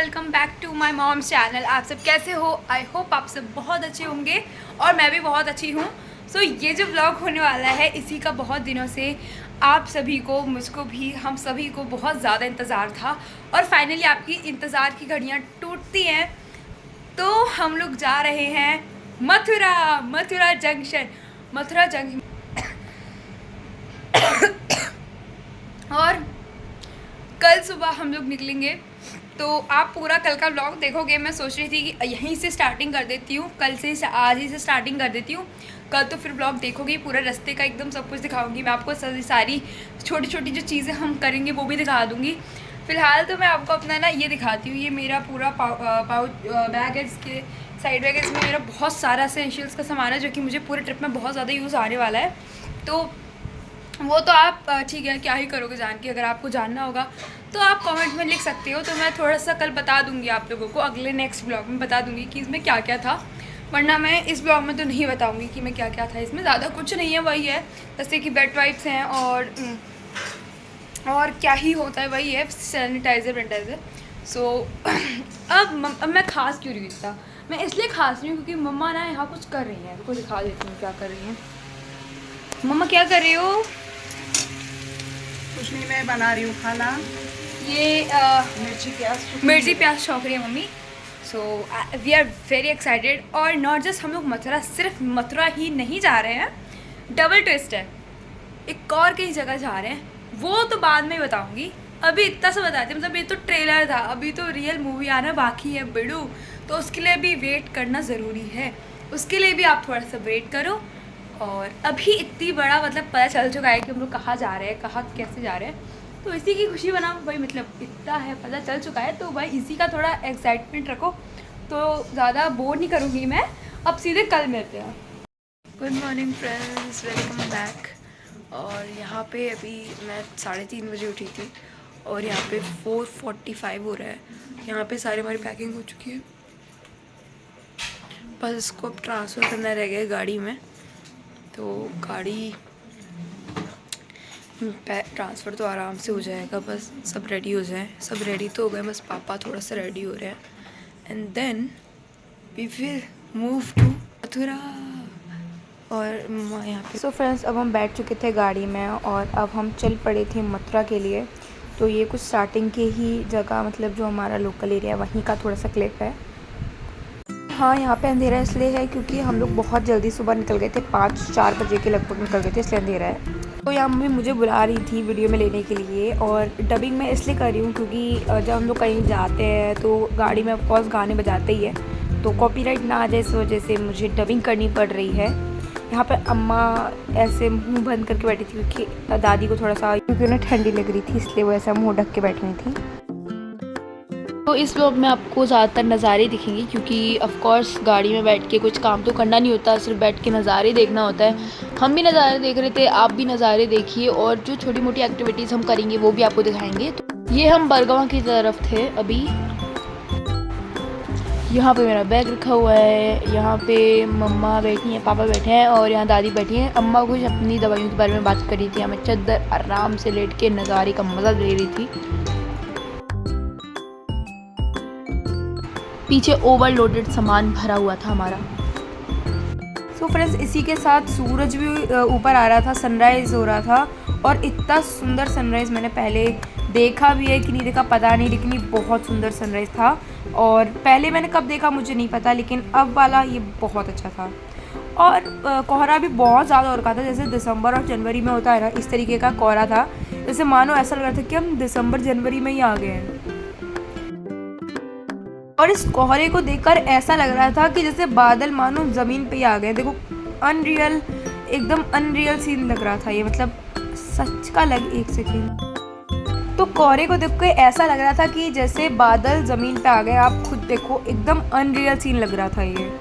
Welcome back to my mom's channel. आप सब कैसे हो? आई होप आप सब बहुत अच्छे होंगे और मैं भी बहुत अच्छी हूँ। सो ये जो व्लॉग होने वाला है इसी का बहुत दिनों से आप सभी को, मुझको भी, हम सभी को बहुत ज़्यादा इंतज़ार था और फाइनली आपकी इंतज़ार की घड़ियाँ टूटती हैं। तो हम लोग जा रहे हैं मथुरा जंक्शन और कल सुबह हम लोग निकलेंगे। तो आप पूरा कल का व्लॉग देखोगे। मैं सोच रही थी कि यहीं से स्टार्टिंग कर देती हूँ, कल से आज ही से स्टार्टिंग कर देती हूँ। कल तो फिर व्लॉग देखोगे पूरा रास्ते का, एकदम सब कुछ दिखाऊंगी मैं आपको। सारी छोटी छोटी जो चीज़ें हम करेंगे वो भी दिखा दूँगी। फ़िलहाल तो मैं आपको अपना ना ये दिखाती हूँ। ये मेरा पूरा पाउच बैग है, इसके साइड बैग है। इसमें मेरा बहुत सारा एसेंशियल्स का सामान है जो कि मुझे पूरे ट्रिप में बहुत ज़्यादा यूज़ आने वाला है। तो वो तो आप ठीक है, क्या ही करोगे जान के। अगर आपको जानना होगा तो आप कमेंट में लिख सकते हो। तो मैं थोड़ा सा कल बता दूंगी आप लोगों को, अगले नेक्स्ट ब्लॉग में बता दूंगी कि इसमें क्या क्या था। वरना मैं इस ब्लॉग में तो नहीं बताऊंगी कि मैं क्या क्या था इसमें। ज़्यादा कुछ नहीं है, वही है जैसे कि वेट वाइप्स हैं और क्या ही होता है, वही है सैनिटाइज़र। सो अब मैं खास क्यों रही था, मैं इसलिए खास रही हूँ क्योंकि मम्मा ना यहाँ कुछ कर रही हैं। तो दिखा देती हूँ क्या कर रही हैं। मम्मा क्या कर रही हो? कुछ नहीं, मैं बना रही हूँ खाना। ये मिर्ची प्याज छौंक रही है मम्मी। So we are very excited. और नॉट जस्ट हम लोग मथुरा, सिर्फ मथुरा ही नहीं जा रहे हैं, डबल ट्विस्ट है, एक और कई जगह जा रहे हैं। वो तो बाद में बताऊंगी, अभी इतना सा बताती हूँ। मतलब ये तो ट्रेलर था, अभी तो रियल मूवी आना बाकी है बिड़ू। तो उसके लिए भी वेट करना ज़रूरी है, उसके लिए भी आप थोड़ा सा वेट करो। और अभी इतनी बड़ा मतलब पता चल चुका है कि हम लोग कहाँ जा रहे हैं, कहाँ कैसे जा रहे हैं। तो इसी की खुशी बनाओ भाई, मतलब इतना है पता चल चुका है तो भाई इसी का थोड़ा एक्साइटमेंट रखो। तो ज़्यादा बोर नहीं करूँगी मैं, अब सीधे कल मिलते हैं। Good morning friends, welcome back. और यहाँ पे अभी मैं 3:30 बजे उठी थी और यहाँ पे 4:45 हो रहा है। यहाँ पे सारी हमारी पैकिंग हो चुकी है, बस इसको अब ट्रांसफ़र करना रह गया गाड़ी में। तो गाड़ी ट्रांसफ़र तो आराम से हो जाएगा, बस सब रेडी हो जाए। सब रेडी तो हो गए, बस पापा थोड़ा सा रेडी हो रहे हैं and then we will move to Mathura. और यहाँ पे सो फ्रेंड्स, अब हम बैठ चुके थे गाड़ी में और अब हम चल पड़े थे मथुरा के लिए। तो ये कुछ स्टार्टिंग के ही जगह, मतलब जो हमारा लोकल एरिया है वहीं का थोड़ा सा क्लिप है। हाँ, यहाँ पे अंधेरा इसलिए है क्योंकि हम लोग बहुत जल्दी सुबह निकल गए थे, 5-4 बजे के लगभग निकल गए थे, इसलिए अंधेरा है। तो यहाँ मम्मी मुझे बुला रही थी वीडियो में लेने के लिए। और डबिंग मैं इसलिए कर रही हूँ क्योंकि जब हम लोग कहीं जाते हैं तो गाड़ी में ऑफकोर्स गाने बजाते ही है, तो कॉपीराइट ना आ जाए, इस वजह से मुझे डबिंग करनी पड़ रही है। यहाँ पर अम्मा ऐसे मुँह बंद करके बैठी थी क्योंकि दादी को थोड़ा सा, क्योंकि उन्हें ठंडी लग रही थी, इसलिए वो ऐसा मुँह ढक के बैठी हुई थी। तो इस व्लॉग में आपको ज़्यादातर नज़ारे दिखेंगे क्योंकि ऑफ कोर्स गाड़ी में बैठ के कुछ काम तो करना नहीं होता, सिर्फ बैठ के नज़ारे देखना होता है। हम भी नज़ारे देख रहे थे, आप भी नज़ारे देखिए और जो छोटी मोटी एक्टिविटीज़ हम करेंगे वो भी आपको दिखाएंगे। तो ये हम बरगांव की तरफ थे अभी। यहाँ पे मेरा बैग रखा हुआ है, यहाँ पे मम्मा बैठी हैं, पापा बैठे हैं और यहाँ दादी बैठी हैं। अम्मा कुछ अपनी दवाइयों के बारे में बात कर रही थी, हमें चद्दर आराम से लेट के नज़ारे का मज़ा ले रही थी। पीछे ओवरलोडेड सामान भरा हुआ था हमारा। सो फ्रेंड्स, इसी के साथ सूरज भी ऊपर आ रहा था, सनराइज़ हो रहा था। और इतना सुंदर सनराइज़ मैंने पहले देखा भी है कि नहीं देखा पता नहीं, लेकिन ये बहुत सुंदर सनराइज़ था। और पहले मैंने कब देखा मुझे नहीं पता, लेकिन अब वाला ये बहुत अच्छा था। और कोहरा भी बहुत ज़्यादा हो रखा था, जैसे दिसंबर और जनवरी में होता है ना, इस तरीके का कोहरा था। जैसे मानो ऐसा लग रहा था कि हम दिसंबर जनवरी में ही आ गए हैं। और इस कोहरे को देखकर ऐसा लग रहा था कि जैसे बादल मानो ज़मीन पे ही आ गए। देखो, अनरियल, एकदम अनरियल सीन लग रहा था ये, मतलब सच का लग। एक सेकेंड, तो कोहरे को देख के ऐसा लग रहा था कि जैसे बादल ज़मीन पे आ गए। आप खुद देखो, एकदम अनरियल सीन लग रहा था ये।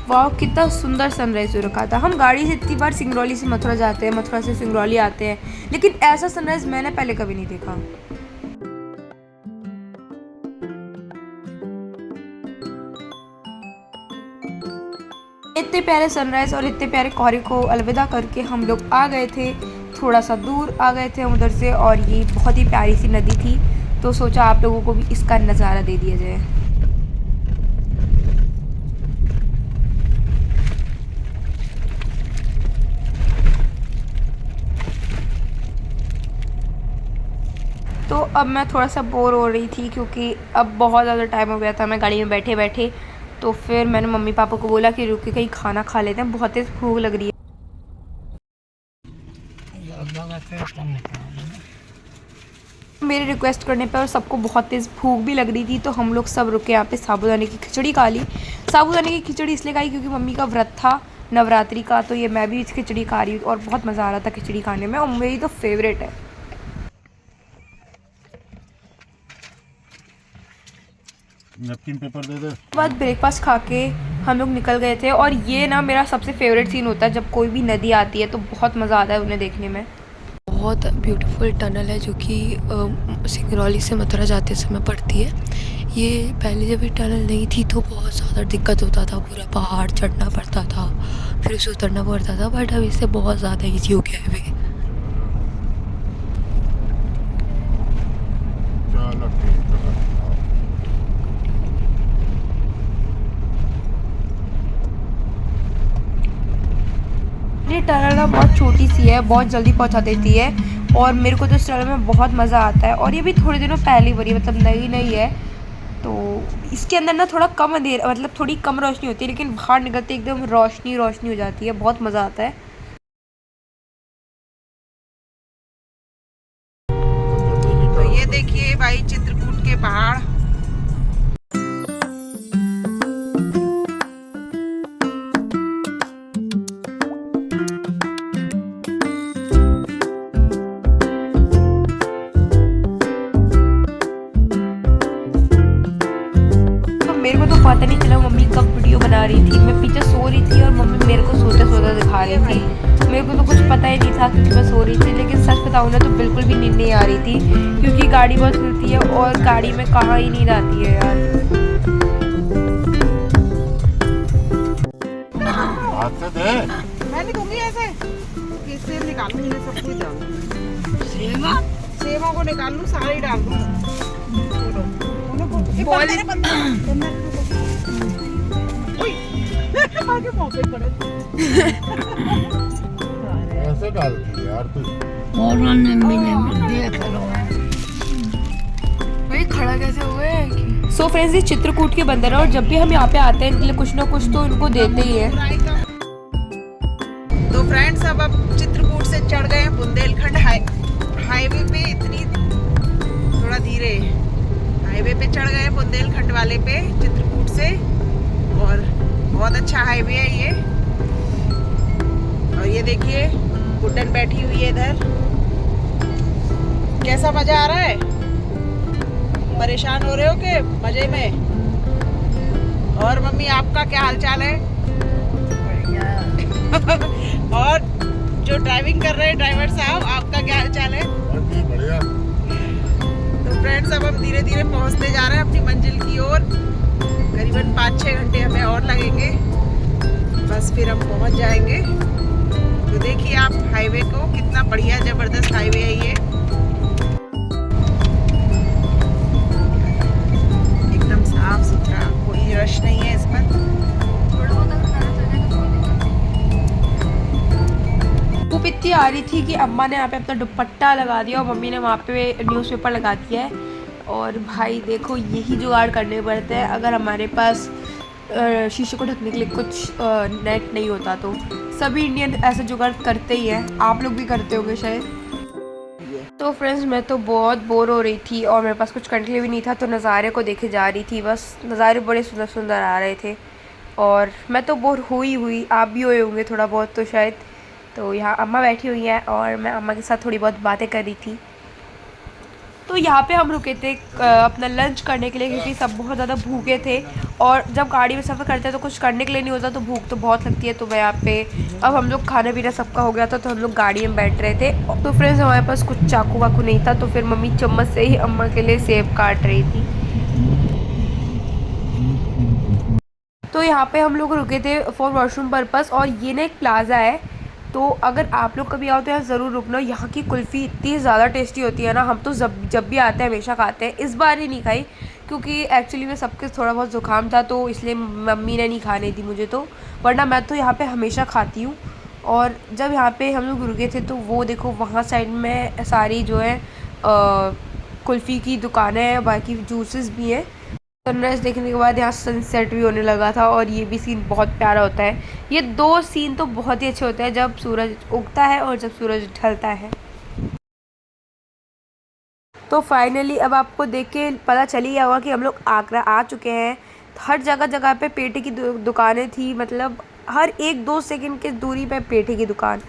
वाह, कितना सुंदर सनराइज़ हो रखा था। हम गाड़ी से इतनी बार सिंगरौली से मथुरा जाते हैं, मथुरा से सिंगरौली आते हैं, लेकिन ऐसा सनराइज़ मैंने पहले कभी नहीं देखा। इतने प्यारे सनराइज़ और इतने प्यारे कोहरे को अलविदा करके हम लोग आ गए थे, थोड़ा सा दूर आ गए थे हम उधर से। और ये बहुत ही प्यारी सी नदी थी, तो सोचा आप लोगों को भी इसका नज़ारा दे दिया जाए। तो अब मैं थोड़ा सा बोर हो रही थी क्योंकि अब बहुत ज़्यादा टाइम हो गया था मैं गाड़ी में बैठे बैठे। तो फिर मैंने मम्मी पापा को बोला कि रुक के कहीं खाना खा लेते हैं, बहुत तेज़ भूख लग रही है। मेरे रिक्वेस्ट करने पर और सबको बहुत तेज़ भूख भी लग रही थी, तो हम लोग सब रुके यहाँ पे साबूदाने की खिचड़ी खा ली। साबूदाने की खिचड़ी इसलिए खाई क्योंकि मम्मी का व्रत था नवरात्रि का, तो ये मैं भी इस खिचड़ी खा रही हूँ और बहुत मज़ा आ रहा था खिचड़ी खाने में, और मेरी तो फेवरेट है। नैपकिन पेपर दे दे। बाद ब्रेकफास्ट खा के हम लोग निकल गए थे। और ये ना मेरा सबसे फेवरेट सीन होता है जब कोई भी नदी आती है, तो बहुत मज़ा आता है उन्हें देखने में। बहुत ब्यूटीफुल टनल है जो कि सिंगरौली से मथुरा जाते समय पड़ती है। ये पहले जब ये टनल नहीं थी तो बहुत ज़्यादा दिक्कत होता था, पूरा पहाड़ चढ़ना पड़ता था, फिर उसे उतरना पड़ता था, बट अब इससे बहुत ज़्यादा ईजी हो गया है वे। ये टनल ना बहुत छोटी सी है, बहुत जल्दी पहुंचा देती है, और मेरे को तो इस टनल में बहुत मज़ा आता है। और ये भी थोड़े दिनों पहले बनी, मतलब नई नई है, तो इसके अंदर ना थोड़ा कम अंधेरा, मतलब थोड़ी कम रोशनी होती है, लेकिन बाहर निकलते एकदम रोशनी रोशनी हो जाती है, बहुत मज़ा आता है। तो ये देखिए भाई चित्रकूट के पहाड़। मेरे को तो पता नहीं चला मम्मी कब वीडियो बना रही थी, मैं पीछे सो रही थी और मम्मी मेरे को सोते सोते दिखा रही थी। मेरे को तो कुछ पता ही नहीं था क्योंकि मैं सो रही थी, लेकिन सच बताऊँ ना तो बिल्कुल भी नींद नहीं आ रही थी क्योंकि गाड़ी बहुत चलती है और गाड़ी में कहाँ ही नींद आती है यार। हाथ से दे। मैं नहीं दूंगी ऐसे, किससे निकालूंगी ये सब कुछ डाल। सेवा को निकाल लूँ, सारे ही डाल दूँ। आगे मौके पड़े। ऐसे डालती है यार तू। भाई खड़ा कैसे हुए? सो फ्रेंड्स, ये चित्रकूट के बंदर है और जब भी हम यहाँ पे आते हैं इनके लिए कुछ ना कुछ तो इनको देते ही है। तो फ्रेंड्स अब चित्रकूट से चढ़ गए हैं बुंदेलखंड हाईवे पे। इतनी थोड़ा धीरे हाईवे पे चढ़ गए बुंदेलखंड वाले पे चित्रकूट से, और बहुत अच्छा हाईवे है ये। और ये देखिए गुड्डन बैठी हुई है इधर। कैसा मजा आ रहा है? परेशान हो रहे हो के मजे में? और मम्मी आपका क्या हाल चाल है? और जो ड्राइविंग कर रहे हैं ड्राइवर साहब, आपका क्या हाल चाल है? बढ़िया। तो फ्रेंड्स अब हम धीरे धीरे पहुंचते जा रहे हैं अपनी मंजिल की ओर। करीबन 5-6 घंटे हमें और लगेंगे, बस फिर हम पहुंच जाएंगे। तो देखिए आप हाईवे को, कितना बढ़िया जबरदस्त हाईवे है ये, एकदम साफ सुथरा, कोई रश नहीं है इस पर। धूप इतनी आ रही थी कि अम्मा ने यहाँ पे अपना दुपट्टा लगा दिया और मम्मी ने वहाँ पे न्यूज़पेपर लगा दिया है। और भाई देखो यही जुगाड़ करने पड़ते हैं अगर हमारे पास शीशे को ढकने के लिए कुछ नेट नहीं होता तो। सभी इंडियन ऐसे जुगाड़ करते ही हैं, आप लोग भी करते होंगे शायद। तो फ्रेंड्स मैं तो बहुत बोर हो रही थी और मेरे पास कुछ करने के लिए भी नहीं था, तो नज़ारे को देखे जा रही थी, बस नज़ारे बड़े सुंदर सुंदर आ रहे थे और मैं तो बोर हुई, आप भी हुए होंगे थोड़ा बहुत तो शायद। तो यहाँ अम्मा बैठी हुई हैं और मैं अम्मा के साथ थोड़ी बहुत बातें कर रही थी। तो यहाँ पे हम रुके थे अपना लंच करने के लिए क्योंकि सब बहुत ज़्यादा भूखे थे, और जब गाड़ी में सफ़र करते हैं तो कुछ करने के लिए नहीं होता, तो भूख तो बहुत लगती है। तो मैं यहाँ पे अब हम लोग खाना पीना सबका हो गया था, तो हम लोग गाड़ी में बैठ रहे थे। तो फ्रेंड्स हमारे पास कुछ चाकू वाकू नहीं था, तो फिर मम्मी चम्मच से ही अम्मा के लिए सेब काट रही थी। तो यहाँ पे हम लोग रुके थे फॉर वॉशरूम पर्पस, और ये ना एक प्लाज़ा है, तो अगर आप लोग कभी आओ तो यहाँ ज़रूर रुकना। यहाँ की कुल्फ़ी इतनी ज़्यादा टेस्टी होती है ना, हम तो जब भी आते हैं हमेशा खाते हैं। इस बार ही नहीं खाई क्योंकि एक्चुअली में सबके थोड़ा बहुत ज़ुकाम था, तो इसलिए मम्मी ने नहीं खाने दी मुझे, तो वरना मैं तो यहाँ पे हमेशा खाती हूँ। और जब यहाँ पे हम लोग रुके थे तो वो देखो वहाँ साइड में सारी जो है कुल्फ़ी की दुकानें हैं, बाकी जूसेस भी हैं। सनराइज़ देखने के बाद यहाँ सनसेट भी होने लगा था, और ये भी सीन बहुत प्यारा होता है। ये दो सीन तो बहुत ही अच्छे होते हैं, जब सूरज उगता है और जब सूरज ढलता है। तो फाइनली अब आपको देख के पता चल ही गया होगा कि हम लोग आगरा आ चुके हैं। हर जगह जगह पे पेठे की दुकानें थी, मतलब हर 1-2 सेकंड की दूरी पे पेठे की दुकान।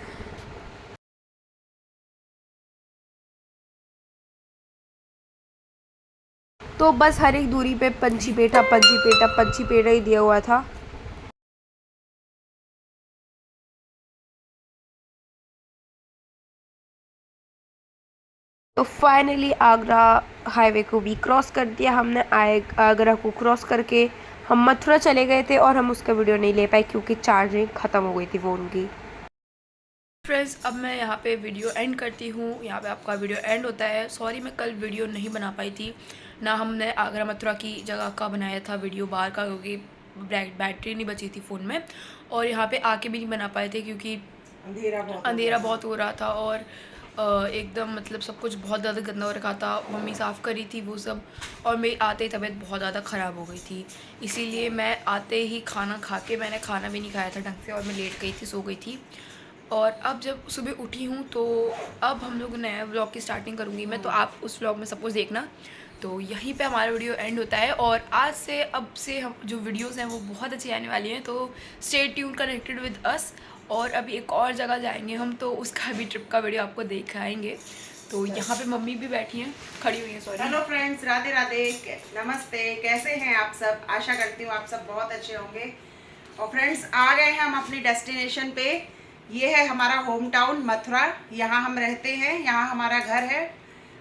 तो बस हर एक दूरी पे पंछी पेठा ही दिया हुआ था। तो फाइनली आगरा हाईवे को भी क्रॉस कर दिया हमने। आगरा को क्रॉस करके हम मथुरा चले गए थे, और हम उसका वीडियो नहीं ले पाए क्योंकि चार्जिंग ख़त्म हो गई थी फ़ोन की। फ्रेंड्स, अब मैं यहाँ पे वीडियो एंड करती हूँ, यहाँ पे आपका वीडियो एंड होता है। सॉरी मैं कल वीडियो नहीं बना पाई थी, ना हमने आगरा मथुरा की जगह का बनाया था वीडियो बाहर का, क्योंकि बैटरी नहीं बची थी फ़ोन में, और यहाँ पे आके भी नहीं बना पाए थे क्योंकि अंधेरा बहुत हो रहा था, और एकदम मतलब सब कुछ बहुत ज़्यादा गंदा हो रखा था। मम्मी साफ़ करी थी वो सब, और मेरी आते ही तबीयत बहुत ज़्यादा ख़राब हो गई थी, इसीलिए मैं आते ही खाना खा के, मैंने खाना भी नहीं खाया था ढंग से, और मैं लेट गई थी, सो गई थी। और अब जब सुबह उठी हूँ तो अब हम लोग नया व्लॉग की स्टार्टिंग करूँगी मैं, तो आप उस व्लॉग में सपोज़ देखना। तो यहीं पे हमारा वीडियो एंड होता है, और आज से अब से हम जो वीडियोस हैं वो बहुत अच्छी आने वाली हैं, तो stay tune connected with us. और अभी एक और जगह जाएंगे हम, तो उसका भी ट्रिप का वीडियो आपको दिखाएंगे। तो यहाँ पे मम्मी भी बैठी हैं, खड़ी हुई हैं, sorry. Hello friends, Radhe Radhe, नमस्ते, कैसे हैं आप सब? आशा करती हूँ आप सब बहुत अच्छे होंगे। और फ्रेंड्स, आ गए हैं हम अपनी डेस्टिनेशन पे। ये है हमारा होम टाउन मथुरा, यहाँ हम रहते हैं, यहाँ हमारा घर है।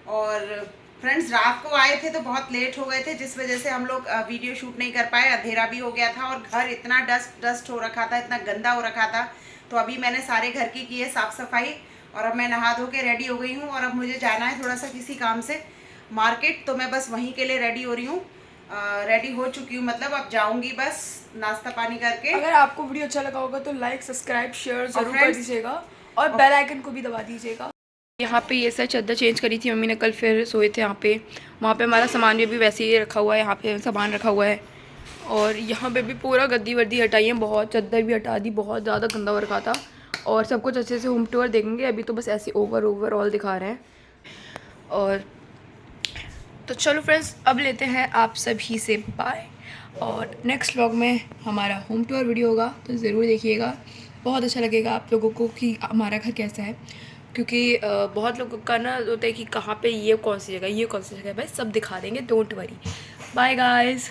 और फ्रेंड्स, रात को आए थे तो बहुत लेट हो गए थे, जिस वजह से हम लोग वीडियो शूट नहीं कर पाए, अंधेरा भी हो गया था, और घर इतना डस्ट हो रखा था, इतना गंदा हो रखा था। तो अभी मैंने सारे घर की है साफ़ सफाई, और अब मैं नहा धो के रेडी हो गई हूँ, और अब मुझे जाना है थोड़ा सा किसी काम से मार्केट, तो मैं बस वहीं के लिए रेडी हो रही हूँ। रेडी हो चुकी हूँ, मतलब अब जाऊँगी बस नाश्ता पानी करके। अगर आपको वीडियो अच्छा लगा होगा तो लाइक, सब्सक्राइब, शेयर जरूर कर दीजिएगा, और बेल आइकन को भी दबा दीजिएगा। यहाँ पे ये सर चादर चेंज करी थी मम्मी ने कल, फिर सोए थे यहाँ पे। वहाँ पे हमारा सामान भी वैसे ही रखा हुआ है, यहाँ पे सामान रखा हुआ है, और यहाँ पे भी पूरा गद्दी वर्दी हटाई है, बहुत चादर भी हटा दी, बहुत ज़्यादा गंदा हो रखा था, और सब कुछ अच्छे से होम टूर देखेंगे। अभी तो बस ऐसे ओवरऑल दिखा रहे हैं। और तो चलो फ्रेंड्स, अब लेते हैं आप सभी से बाय, और नेक्स्ट व्लॉग में हमारा होम टूर वीडियो होगा, तो ज़रूर देखिएगा। बहुत अच्छा लगेगा आप लोगों को कि हमारा घर कैसा है, क्योंकि बहुत लोगों का ना होता है कि कहाँ पे ये कौन सी जगह है, भाई सब दिखा देंगे, डोंट वरी। Bye guys.